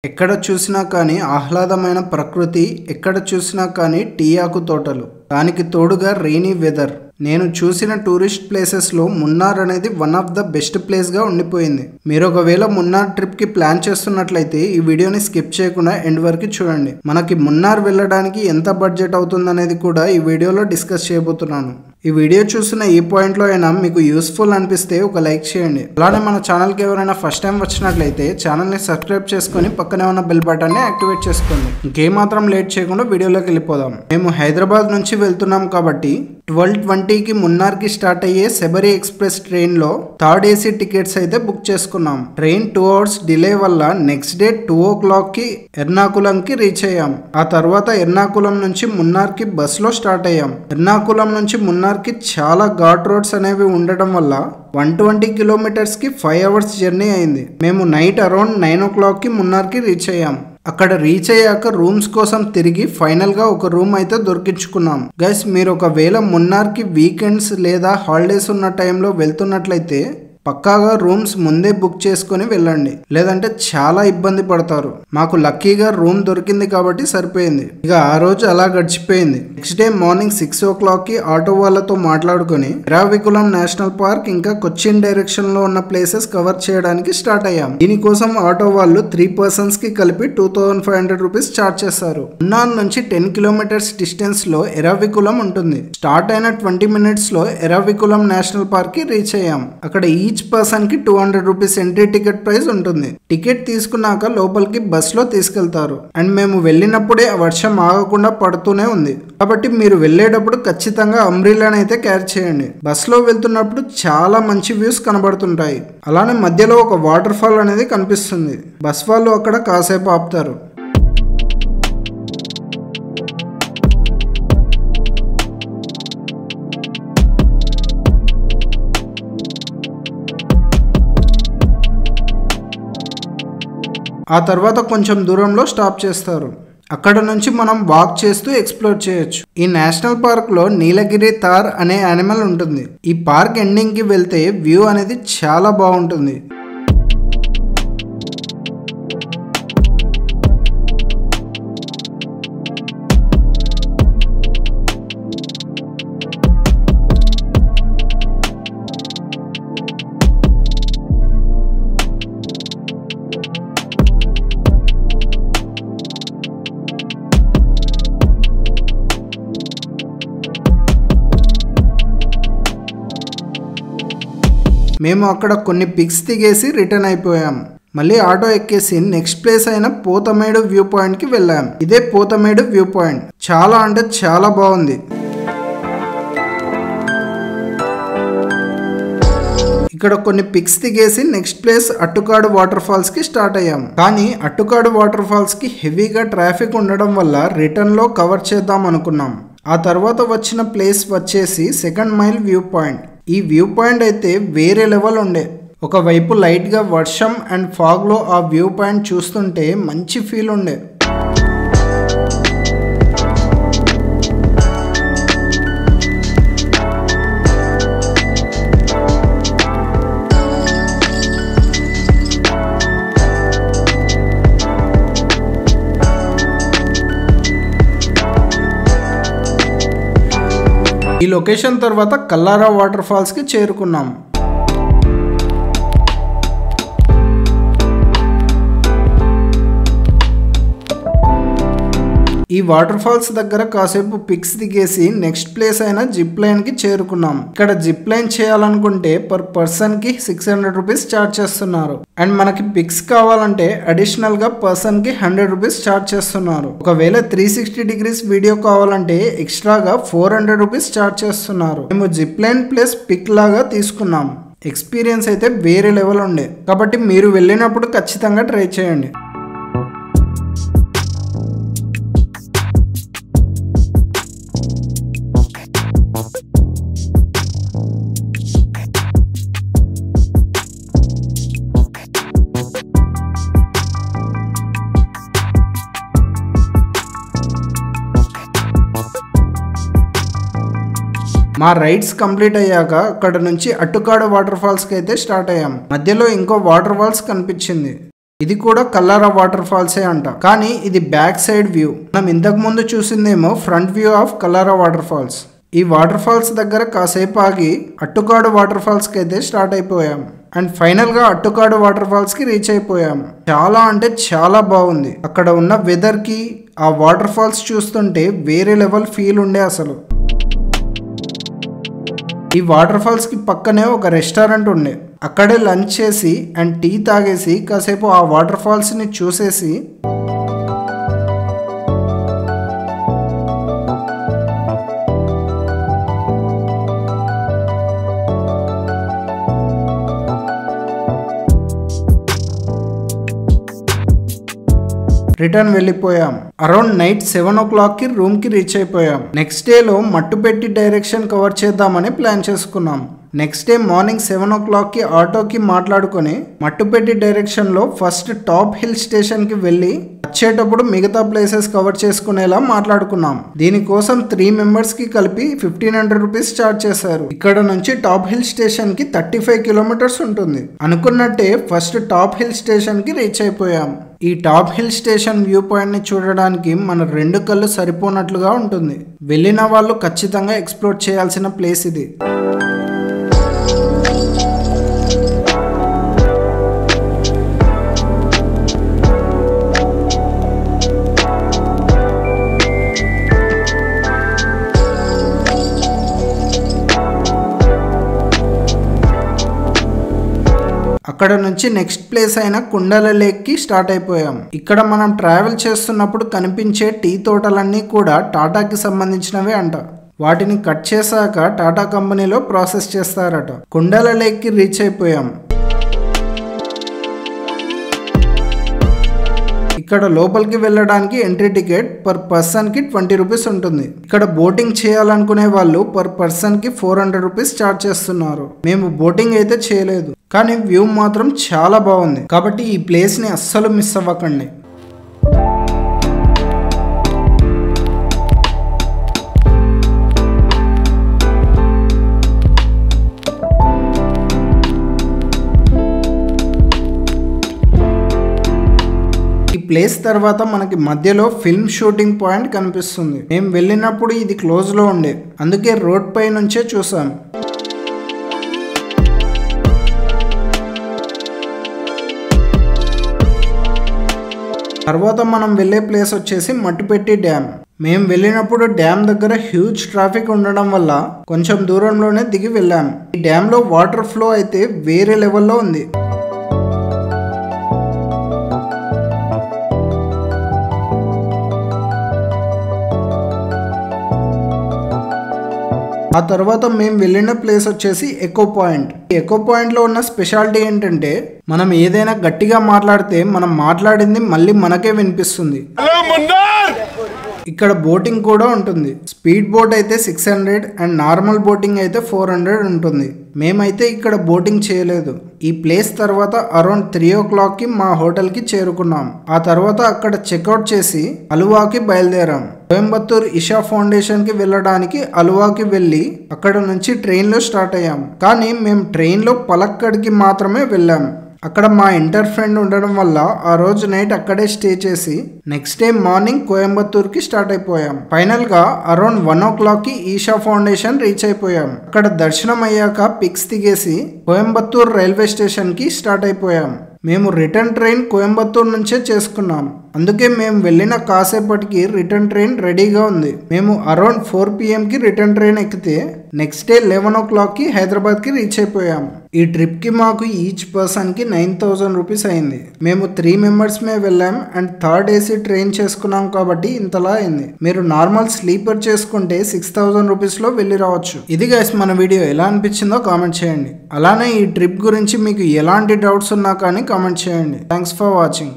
ఎక్కడ చూసినా కానీ ఆహ్లాదమైన ప్రకృతి, ఎక్కడ చూసినా కానీ టీ ఆకు తోటలు, దానికి తోడుగా రెయినీ వెదర్. నేను చూసిన టూరిస్ట్ ప్లేసెస్లో మున్నార్ అనేది వన్ ఆఫ్ ద బెస్ట్ ప్లేస్గా ఉండిపోయింది. మీరు ఒకవేళ మున్నార్ ట్రిప్కి ప్లాన్ చేస్తున్నట్లయితే ఈ వీడియోని స్కిప్ చేయకుండా ఎండ్ వరకు చూడండి. మనకి మున్నార్ వెళ్ళడానికి ఎంత బడ్జెట్ అవుతుంది అనేది కూడా ఈ వీడియోలో డిస్కస్ చేయబోతున్నాను. ఈ వీడియో చూసిన ఈ పాయింట్లో అయినా మీకు యూస్ఫుల్ అనిపిస్తే ఒక లైక్ చేయండి. అలానే మన ఛానల్కి ఎవరైనా ఫస్ట్ టైం వచ్చినట్లయితే ఛానల్ని సబ్స్క్రైబ్ చేసుకొని పక్కనే ఉన్న బెల్ బటన్ని యాక్టివేట్ చేసుకోండి. ఇంకేమాత్రం లేట్ చేయకుండా వీడియోలోకి వెళ్ళిపోదాం. మేము హైదరాబాద్ నుంచి వెళ్తున్నాం కాబట్టి 12:20కి మున్నార్కి స్టార్ట్ అయ్యే శబరి ఎక్స్ప్రెస్ ట్రైన్లో థర్డ్ ఏసీ టికెట్స్ అయితే బుక్ చేసుకున్నాం. ట్రైన్ 2 hours డిలే వల్ల నెక్స్ట్ డే 2 o'clockకి ఎర్నాకులంకి రీచ్ అయ్యాం. ఆ తర్వాత ఎర్నాకులం నుంచి మున్నార్కి బస్లో స్టార్ట్ అయ్యాం. ఎర్నాకులం నుంచి మున్నార్కి చాలా ఘాట్ రోడ్స్ అనేవి ఉండడం వల్ల 120 kilometers-కి 5 hours జర్నీ అయింది. మేము నైట్ అరౌండ్ 9 o'clockకి మున్నార్కి రీచ్ అయ్యాం. అక్కడ రీచ్ అయ్యాక రూమ్స్ కోసం తిరిగి ఫైనల్గా ఒక రూమ్ అయితే దొరికించుకున్నాం. గైస్, మీరు ఒకవేళ మున్నార్కి వీకెండ్స్ లేదా హాలిడేస్ ఉన్న టైంలో వెళ్తున్నట్లయితే పక్కాగా రూమ్స్ ముందే బుక్ చేసుకొని వెళ్ళండి, లేదంటే చాలా ఇబ్బంది పడతారు. మాకు లక్కీగా రూమ్ దొరికింది కాబట్టి సరిపోయింది. ఇక ఆ రోజు అలా గడిచిపోయింది. నెక్స్ట్ డే మార్నింగ్ 6 o'clockకి ఆటో వాళ్ళతో మాట్లాడుకొని ఎరావికులం నేషనల్ పార్క్ ఇంకా కొచ్చిన్ డైరెక్షన్ లో ఉన్న ప్లేసెస్ కవర్ చేయడానికి స్టార్ట్ అయ్యాం. దీనికోసం ఆటో వాళ్ళు 3 persons-కి కలిపి 2500 rupees ఛార్జ్ చేశారు. మున్నార్ నుంచి 10 kilometers డిస్టెన్స్ లో ఎరావికులం ఉంటుంది. స్టార్ట్ అయిన 20 minutes లో ఎరావికులం నేషనల్ పార్క్ కి రీచ్ అయ్యాం. అక్కడ ఈచ్ పర్సన్ కి 200 rupees ఎంట్రీ టికెట్ ప్రైస్ ఉంటుంది. టికెట్ తీసుకున్నాక లోపలికి బస్ లో తీసుకెళ్తారు. అండ్ మేము వెళ్ళినప్పుడే వర్షం ఆగకుండా పడుతూనే ఉంది. కాబట్టి మీరు వెళ్ళేటప్పుడు ఖచ్చితంగా అంబ్రిల్లాని అయితే క్యారీ చేయండి. బస్ లో వెళ్తున్నప్పుడు చాలా మంచి వ్యూస్ కనబడుతుంటాయి. అలానే మధ్యలో ఒక వాటర్ ఫాల్ అనేది కనిపిస్తుంది. బస్ వాళ్ళు అక్కడ కాసేపు ఆపుతారు. ఆ తర్వాత కొంచెం దూరంలో స్టాప్ చేస్తారు. అక్కడ నుంచి మనం వాక్ చేస్తూ ఎక్స్ప్లోర్ చేయొచ్చు. ఈ నేషనల్ పార్క్ లో నీలగిరి తార్ అనే యానిమల్ ఉంటుంది. ఈ పార్క్ ఎండింగ్ కి వెళ్తే వ్యూ అనేది చాలా బాగుంటుంది. మేము అక్కడ కొన్ని పిక్స్ దిగేసి రిటర్న్ అయిపోయాం. మళ్ళీ ఆటో ఎక్కేసి నెక్స్ట్ ప్లేస్ అయిన పోతమేడు వ్యూ పాయింట్కి వెళ్ళాం. ఇదే పోతమేడు వ్యూ పాయింట్. చాలా అంటే చాలా బాగుంది. ఇక్కడ కొన్ని పిక్స్ దిగేసి నెక్స్ట్ ప్లేస్ అట్టుకాడు వాటర్ ఫాల్స్ కి స్టార్ట్ అయ్యాం. కానీ అట్టుకాడు వాటర్ ఫాల్స్ కి హెవీగా ట్రాఫిక్ ఉండడం వల్ల రిటర్న్ లో కవర్ చేద్దాం అనుకున్నాం. ఆ తర్వాత వచ్చిన ప్లేస్ వచ్చేసి 2nd mile వ్యూ పాయింట్. ఈ వ్యూ పాయింట్ అయితే వేరే లెవెల్ ఉండే. ఒకవైపు లైట్ గా వర్షం అండ్ ఫాగ్ లో ఆ వ్యూ పాయింట్ చూస్తుంటే మంచి ఫీల్ ఉండే. ఈ లొకేషన్ తర్వాత కల్లారా వాటర్ ఫాల్స్ కి చేరుకున్నాం. ఈ వాటర్ ఫాల్స్ దగ్గర కాసేపు పిక్స్ దిగేసి నెక్స్ట్ ప్లేస్ అయిన జిప్ లైన్ కి చేరుకున్నాం. ఇక్కడ జిప్ లైన్ చేయాలనుకుంటే పర్ పర్సన్ కి 600 rupees ఛార్జ్ చేస్తున్నారు. అండ్ మనకి పిక్స్ కావాలంటే అడిషనల్ గా పర్సన్ కి 100 rupees ఛార్జ్ చేస్తున్నారు. ఒకవేళ 360 degrees వీడియో కావాలంటే ఎక్స్ట్రాగా 400 rupees ఛార్జ్ చేస్తున్నారు. మేము జిప్ లైన్ ప్లస్ పిక్ లాగా తీసుకున్నాం. ఎక్స్పీరియన్స్ అయితే వేరే లెవెల్ ఉండే. కాబట్టి మీరు వెళ్ళినప్పుడు ఖచ్చితంగా ట్రై చేయండి. మా రైడ్స్ కంప్లీట్ అయ్యాక అక్కడ నుంచి అట్టుకాడు వాటర్ ఫాల్స్ కి అయితే స్టార్ట్ అయ్యాం. మధ్యలో ఇంకో వాటర్ ఫాల్స్ కనిపించింది. ఇది కూడా కల్లారా వాటర్ ఫాల్సే అంట, కానీ ఇది బ్యాక్ సైడ్ వ్యూ. మనం ఇంతకు ముందు చూసిందేమో ఫ్రంట్ వ్యూ ఆఫ్ కల్లారా వాటర్ ఫాల్స్. ఈ వాటర్ ఫాల్స్ దగ్గర కాసేపు ఆగి అట్టుకాడు వాటర్ ఫాల్స్ కి అయితే స్టార్ట్ అయిపోయాం. అండ్ ఫైనల్ గా అట్టుకాడు వాటర్ ఫాల్స్ కి రీచ్ అయిపోయాం. చాలా అంటే చాలా బాగుంది. అక్కడ ఉన్న వెదర్ కి ఆ వాటర్ ఫాల్స్ చూస్తుంటే వేరే లెవెల్ ఫీల్ ఉండే అసలు. ఈ వాటర్ ఫాల్స్ కి పక్కనే ఒక రెస్టారెంట్ ఉండే. అక్కడే లంచ్ చేసి అండ్ టీ తాగేసి కాసేపు ఆ వాటర్ ఫాల్స్ ని చూసేసి రిటర్న్ వెళ్ళిపోయాం. అరౌండ్ నైట్ 7 o'clock కి రూమ్ కి రీచ్ అయిపోయాం. నెక్స్ట్ డేలో మట్టుపెట్టి డైరెక్షన్ కవర్ చేద్దామని ప్లాన్ చేసుకున్నాం. నెక్స్ట్ డే మార్నింగ్ 7 o'clock కి ఆటోకి మాట్లాడుకొని మట్టుపెట్టి డైరెక్షన్ లో ఫస్ట్ టాప్ హిల్ స్టేషన్ కి వెళ్ళి వచ్చేటప్పుడు మిగతా ప్లేసెస్ కవర్ చేసుకునేలా మాట్లాడుకున్నాం. దీనికోసం 3 members కి కలిపి 1500 రూపీస్ చార్జ్ చేశారు. ఇక్కడ నుంచి టాప్ హిల్ స్టేషన్ కి 35 kilometers ఉంటుంది. అనుకున్నట్టే ఫస్ట్ టాప్ హిల్ స్టేషన్ కి రీచ్ అయిపోయాం. ఈ top hill station view point ని చూడడానికి మన 2 కళ్ళు సరిపోనట్లుగా ఉంటుంది. వెళ్ళిన వాళ్ళు ఖచ్చితంగా ఎక్స్ప్లోర్ చేయాల్సిన ప్లేస్ ఇది. అక్కడ నుంచి నెక్స్ట్ ప్లేస్ అయిన కుండల లేక్ కి స్టార్ట్ అయిపోయాం. ఇక్కడ మనం ట్రావెల్ చేస్తున్నప్పుడు కనిపించే టీ తోటలన్నీ కూడా టాటాకి సంబంధించినవే అంట. వాటిని కట్ చేశాక టాటా కంపెనీలో ప్రాసెస్ చేస్తారట. కుండల లేక్ కి రీచ్ అయిపోయాం. ఇక్కడ లోపలికి వెళ్ళడానికి ఎంట్రీ టికెట్ పర్ పర్సన్ కి 20 రూపీస్ ఉంటుంది. ఇక్కడ బోటింగ్ చేయాలనుకునే వాళ్ళు పర్ పర్సన్ కి 400 రూపీస్ చార్జ్ చేస్తున్నారు. మేము బోటింగ్ అయితే చేయలేదు, కానీ వ్యూ మాత్రం చాలా బాగుంది. కాబట్టి ఈ ప్లేస్ ని అస్సలు మిస్ అవ్వకండి. ప్లేస్ తర్వాత మనకి మధ్యలో ఫిల్మ్ షూటింగ్ పాయింట్ కనిపిస్తుంది. మేము వెళ్ళినప్పుడు ఇది క్లోజ్ లో ఉండే, అందుకే రోడ్ పై నుంచే చూసాం. తర్వాత మనం వెళ్ళే ప్లేస్ వచ్చేసి మట్టుపెట్టి డ్యామ్. మేము వెళ్ళినప్పుడు డ్యామ్ దగ్గర హ్యూజ్ ట్రాఫిక్ ఉండడం వల్ల కొంచెం దూరంలోనే దిగి వెళ్ళాం. ఈ డ్యామ్ లో వాటర్ ఫ్లో అయితే వేరే లెవెల్లో ఉంది. ఆ తర్వాత మేము వెళ్ళిన ప్లేస్ వచ్చేసి ఎకో పాయింట్. ఈ ఎకో పాయింట్ లో ఉన్న స్పెషాలిటీ ఏంటంటే మనం ఏదైనా గట్టిగా మాట్లాడితే మనం మాట్లాడింది మళ్ళీ మనకే వినిపిస్తుంది. ఇక్కడ బోటింగ్ కూడా ఉంటుంది. స్పీడ్ బోట్ అయితే 600 అండ్ నార్మల్ బోటింగ్ అయితే 400 ఉంటుంది. మేమైతే ఇక్కడ బోటింగ్ చేయలేదు. ఈ ప్లేస్ తర్వాత అరౌండ్ 3 o'clock కి మా హోటల్ కి చేరుకున్నాం. ఆ తర్వాత అక్కడ చెక్అవుట్ చేసి అలువాకి బయలుదేరాం. కోయంబత్తూర్ ఇషా ఫౌండేషన్ కి వెళ్ళడానికి అలువాకి వెళ్ళి అక్కడ నుంచి ట్రైన్ లో స్టార్ట్ అయ్యాం. కానీ మేము ట్రైన్ లో పలక్కడ్కి మాత్రమే వెళ్ళాం. అక్కడ మా ఇంటర్ ఫ్రెండ్ ఉండడం వల్ల ఆ రోజు నైట్ అక్కడే స్టే చేసి నెక్స్ట్ డే మార్నింగ్ కోయంబత్తూర్ కి స్టార్ట్ అయిపోయాం. ఫైనల్ గా అరౌండ్ 1 o'clock కి ఈషా ఫౌండేషన్ రీచ్ అయిపోయాం. అక్కడ దర్శనం అయ్యాక పిక్స్ దిగేసి కోయంబత్తూర్ రైల్వే స్టేషన్ కి స్టార్ట్ అయిపోయాం. మేము రిటర్న్ ట్రైన్ కోయంబత్తూర్ నుంచే చేసుకున్నాం. అందుకే మేము వెళ్ళిన కాసేపటికి రిటర్న్ ట్రైన్ రెడీగా ఉంది. మేము అరౌండ్ 4 PM కి రిటర్న్ ట్రైన్ ఎక్కితే నెక్స్ట్ డే 11 o'clock కి హైదరాబాద్ కి రీచ్ అయిపోయాం. ఈ ట్రిప్ కి మాకు ఈచ్ పర్సన్ కి 9000 రూపీస్ అయింది. మేము 3 members మే వెళ్ళాం అండ్ థర్డ్ AC ట్రైన్ చేసుకున్నాం కాబట్టి ఇంతలా అయింది. మీరు నార్మల్ స్లీపర్ చేసుకుంటే 6000 రూపీస్ లో వెళ్ళి రావచ్చు. ఇది గైస్ మన వీడియో ఎలా అనిపించిందో కామెంట్ చేయండి. అలానే ఈ ట్రిప్ గురించి మీకు ఎలాంటి డౌట్స్ ఉన్నా కానీ కామెంట్ చేయండి. Thanks for watching.